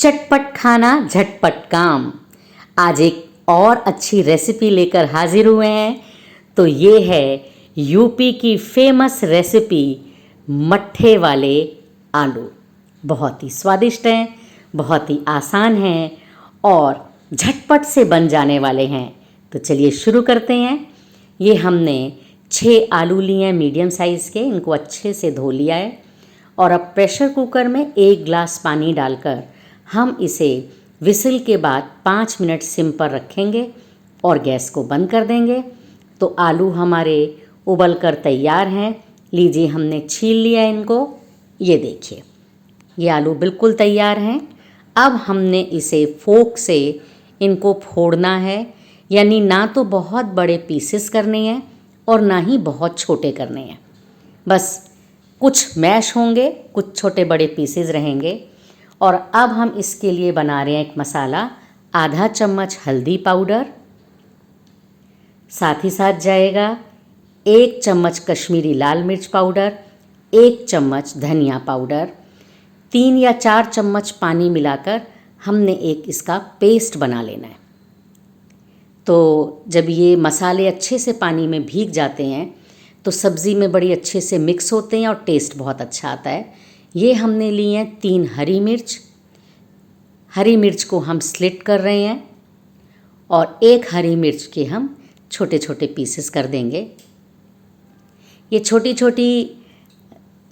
चटपट खाना झटपट काम। आज एक और अच्छी रेसिपी लेकर हाजिर हुए हैं। तो ये है यूपी की फेमस रेसिपी मट्ठे वाले आलू। बहुत ही स्वादिष्ट हैं, बहुत ही आसान हैं और झटपट से बन जाने वाले हैं। तो चलिए शुरू करते हैं। ये हमने 6 आलू लिए हैं मीडियम साइज़ के। इनको अच्छे से धो लिया है और अब प्रेशर कुकर में 1 ग्लास पानी डालकर हम इसे विसिल के बाद 5 मिनट सिम पर रखेंगे और गैस को बंद कर देंगे। तो आलू हमारे उबल कर तैयार हैं। लीजिए, हमने छील लिया इनको। ये देखिए, ये आलू बिल्कुल तैयार हैं। अब हमने इसे फोक से इनको फोड़ना है, यानी ना तो बहुत बड़े पीसेस करने हैं और ना ही बहुत छोटे करने हैं। बस कुछ मैश होंगे, कुछ छोटे बड़े पीसेस रहेंगे। और अब हम इसके लिए बना रहे हैं एक मसाला। आधा चम्मच हल्दी पाउडर, साथ ही साथ जाएगा 1 चम्मच कश्मीरी लाल मिर्च पाउडर, 1 चम्मच धनिया पाउडर, 3 या 4 चम्मच पानी मिलाकर हमने एक इसका पेस्ट बना लेना है। तो जब ये मसाले अच्छे से पानी में भीग जाते हैं तो सब्ज़ी में बड़ी अच्छे से मिक्स होते हैं और टेस्ट बहुत अच्छा आता है। ये हमने लिए हैं 3 हरी मिर्च। हरी मिर्च को हम स्लिट कर रहे हैं और 1 हरी मिर्च के हम छोटे छोटे पीसेस कर देंगे। ये छोटी छोटी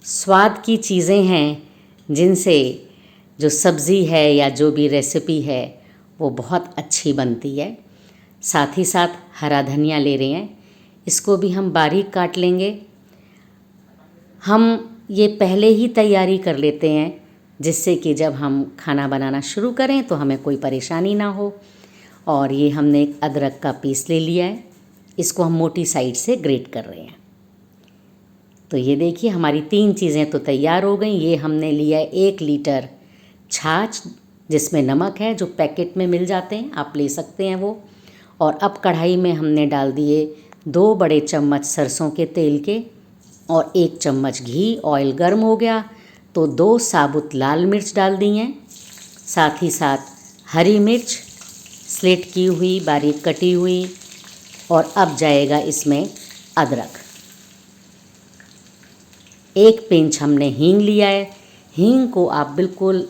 स्वाद की चीज़ें हैं जिनसे जो सब्ज़ी है या जो भी रेसिपी है वो बहुत अच्छी बनती है। साथ ही साथ हरा धनिया ले रहे हैं, इसको भी हम बारीक काट लेंगे। हम ये पहले ही तैयारी कर लेते हैं जिससे कि जब हम खाना बनाना शुरू करें तो हमें कोई परेशानी ना हो। और ये हमने एक अदरक का पीस ले लिया है, इसको हम मोटी साइड से ग्रेट कर रहे हैं। तो ये देखिए, हमारी 3 चीज़ें तो तैयार हो गई। ये हमने लिया है 1 लीटर छाछ जिसमें नमक है, जो पैकेट में मिल जाते हैं, आप ले सकते हैं वो। और अब कढ़ाई में हमने डाल दिए 2 बड़े चम्मच सरसों के तेल के और 1 चम्मच घी। ऑयल गर्म हो गया तो 2 साबुत लाल मिर्च डाल दी हैं, साथ ही साथ हरी मिर्च स्लिट की हुई, बारीक कटी हुई। और अब जाएगा इसमें अदरक। 1 पिंच हमने हींग लिया है। हींग को आप बिल्कुल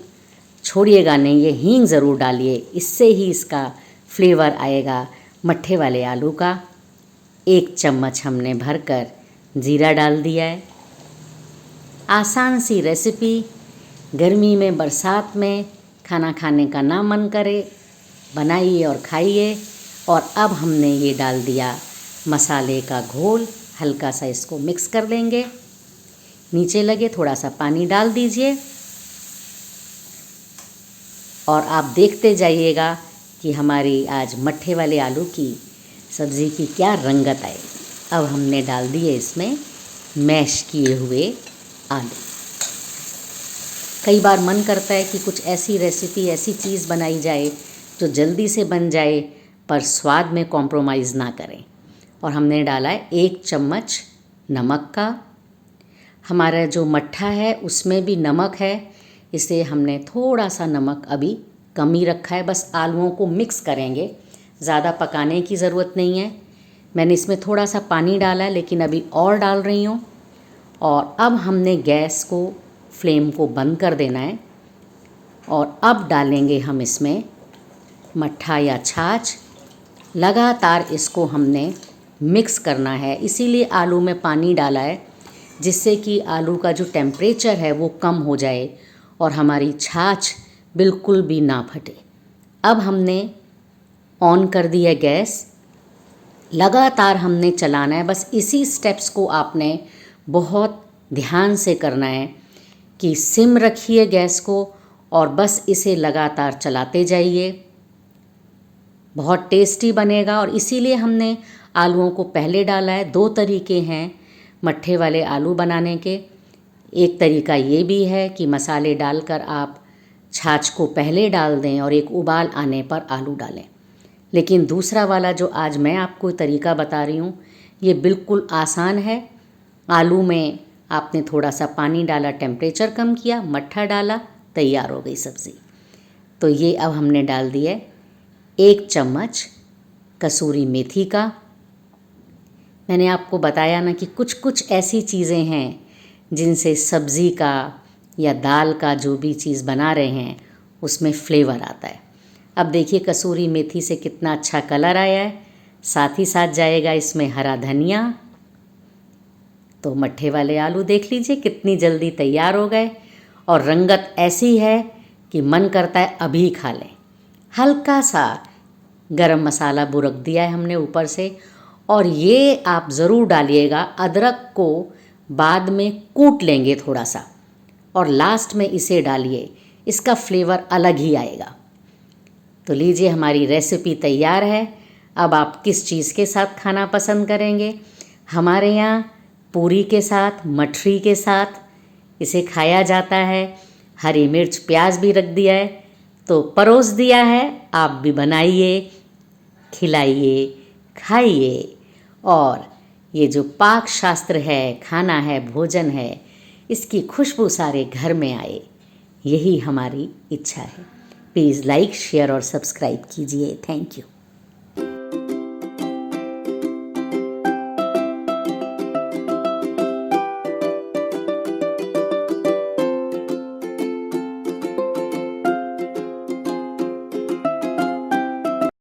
छोड़िएगा नहीं, ये हींग ज़रूर डालिए, इससे ही इसका फ्लेवर आएगा मट्ठे वाले आलू का। 1 चम्मच हमने भरकर जीरा डाल दिया है। आसान सी रेसिपी, गर्मी में बरसात में खाना खाने का ना मन करे, बनाइए और खाइए। और अब हमने ये डाल दिया मसाले का घोल, हल्का सा इसको मिक्स कर लेंगे। नीचे लगे थोड़ा सा पानी डाल दीजिए और आप देखते जाइएगा कि हमारी आज मट्ठे वाले आलू की सब्ज़ी की क्या रंगत आए। अब हमने डाल दिए इसमें मैश किए हुए आलू। कई बार मन करता है कि कुछ ऐसी रेसिपी, ऐसी चीज़ बनाई जाए जो जल्दी से बन जाए पर स्वाद में कॉम्प्रोमाइज़ ना करें। और हमने डाला है 1 चम्मच नमक का। हमारा जो मट्ठा है उसमें भी नमक है, इसलिए हमने थोड़ा सा नमक अभी कम ही रखा है। बस आलूओं को मिक्स करेंगे, ज़्यादा पकाने की ज़रूरत नहीं है। मैंने इसमें थोड़ा सा पानी डाला है, लेकिन अभी और डाल रही हूँ। और अब हमने गैस को, फ्लेम को बंद कर देना है। और अब डालेंगे हम इसमें मट्ठा या छाछ। लगातार इसको हमने मिक्स करना है, इसीलिए आलू में पानी डाला है, जिससे कि आलू का जो टेम्परेचर है वो कम हो जाए और हमारी छाछ बिल्कुल भी ना फटे। अब हमने ऑन कर दी है गैस। लगातार हमने चलाना है। बस इसी स्टेप्स को आपने बहुत ध्यान से करना है कि सिम रखिए गैस को और बस इसे लगातार चलाते जाइए। बहुत टेस्टी बनेगा और इसीलिए हमने आलूओं को पहले डाला है। 2 तरीके हैं मट्ठे वाले आलू बनाने के। एक तरीका ये भी है कि मसाले डालकर आप छाछ को पहले डाल दें और एक उबाल आने पर आलू डालें। लेकिन दूसरा वाला जो आज मैं आपको तरीका बता रही हूँ, ये बिल्कुल आसान है। आलू में आपने थोड़ा सा पानी डाला, टेम्परेचर कम किया, मट्ठा डाला, तैयार हो गई सब्ज़ी। तो ये अब हमने डाल दिया 1 चम्मच कसूरी मेथी का। मैंने आपको बताया ना कि कुछ कुछ ऐसी चीज़ें हैं जिनसे सब्ज़ी का या दाल का जो भी चीज़ बना रहे हैं उसमें फ्लेवर आता है। अब देखिए कसूरी मेथी से कितना अच्छा कलर आया है, साथ ही साथ जाएगा इसमें हरा धनिया। तो मट्ठे वाले आलू देख लीजिए कितनी जल्दी तैयार हो गए और रंगत ऐसी है कि मन करता है अभी खा लें। हल्का सा गरम मसाला बुरक दिया है हमने ऊपर से, और ये आप ज़रूर डालिएगा, अदरक को बाद में कूट लेंगे थोड़ा सा और लास्ट में इसे डालिए, इसका फ्लेवर अलग ही आएगा। तो लीजिए हमारी रेसिपी तैयार है। अब आप किस चीज़ के साथ खाना पसंद करेंगे? हमारे यहाँ पूरी के साथ, मठरी के साथ इसे खाया जाता है। हरी मिर्च प्याज भी रख दिया है तो परोस दिया है। आप भी बनाइए, खिलाइए, खाइए। और ये जो पाक शास्त्र है, खाना है, भोजन है, इसकी खुशबू सारे घर में आए, यही हमारी इच्छा है। प्लीज़ लाइक, शेयर और सब्सक्राइब कीजिए। Thank you.